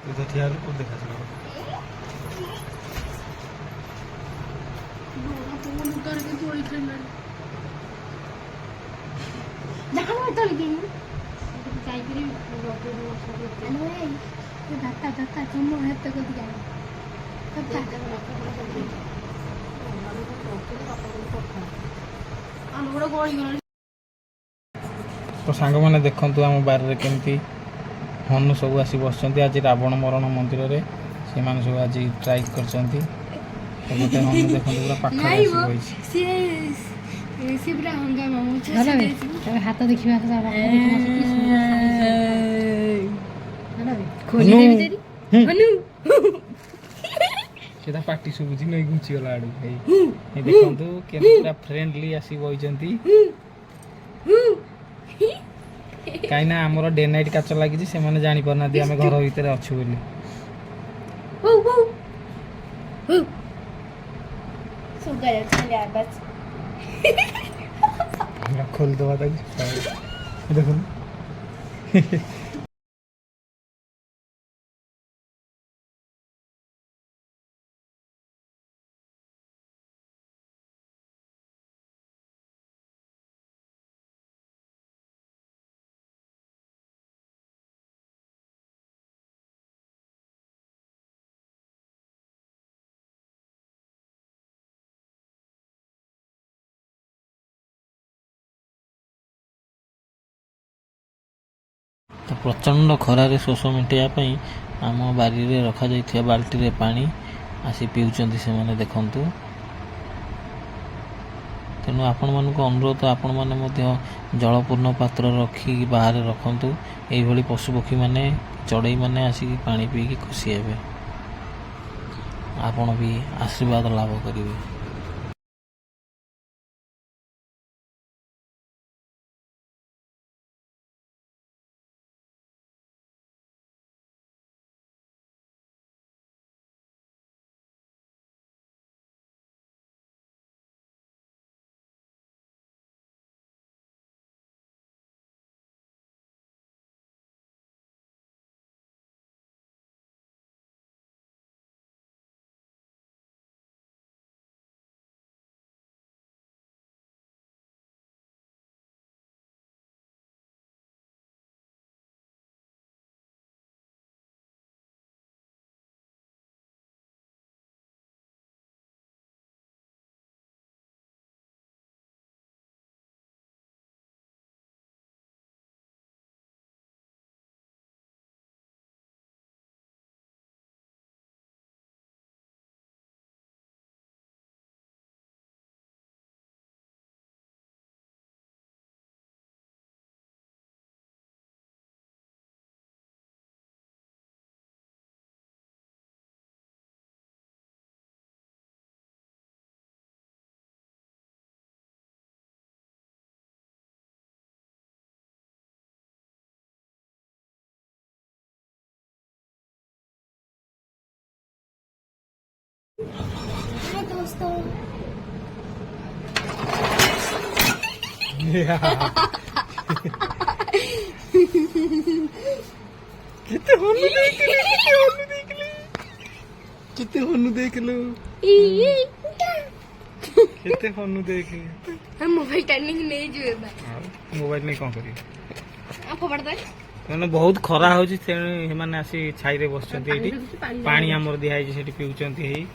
तो ठिया को देखा चलो तो सांग मैंने देखु आम बारे केमती हनु सब आसी बस आज रावण मरण मंदिर रे से माने सब आज ट्राई कर गोटे हनु देखो पूरा पाखरे हाथ देखा सीधा पार्टी शुभुची नहीं घुची गला आड़ू देखु के पूरा फ्रेंडली आसी बइचंती कहीं ना आमर डे नाइट काच लगी से मैंने जानी पारना आम घर भितर अच्छु बोली खोल दवा देखो तो प्रचंड खरारे शोष मेटाई आम बारी रखा जाइथिया बाल्टी रे पानी आसी पिउचंती से माने देखंतु तेणु आपण मानक अनुरोध आपण माने मध्य जलपूर्ण पात्र रखी बाहर रखंतु एई भली पशु पक्षी माने चढ़ई माने आसी पानी पी की खुशी हेबे आपण भी आशीर्वाद लाभ करिवे। दोस्तों कितने हनु देख लो कितने हनु देख हम मोबाइल टर्निंग नहीं जुए मोबाइल नहीं कौन करिए आप खबर दे मैंने बहुत खरा होची तेणु आसी छाई रे बसचंती एठी पानी हमर दिया है सेठी पिउचंती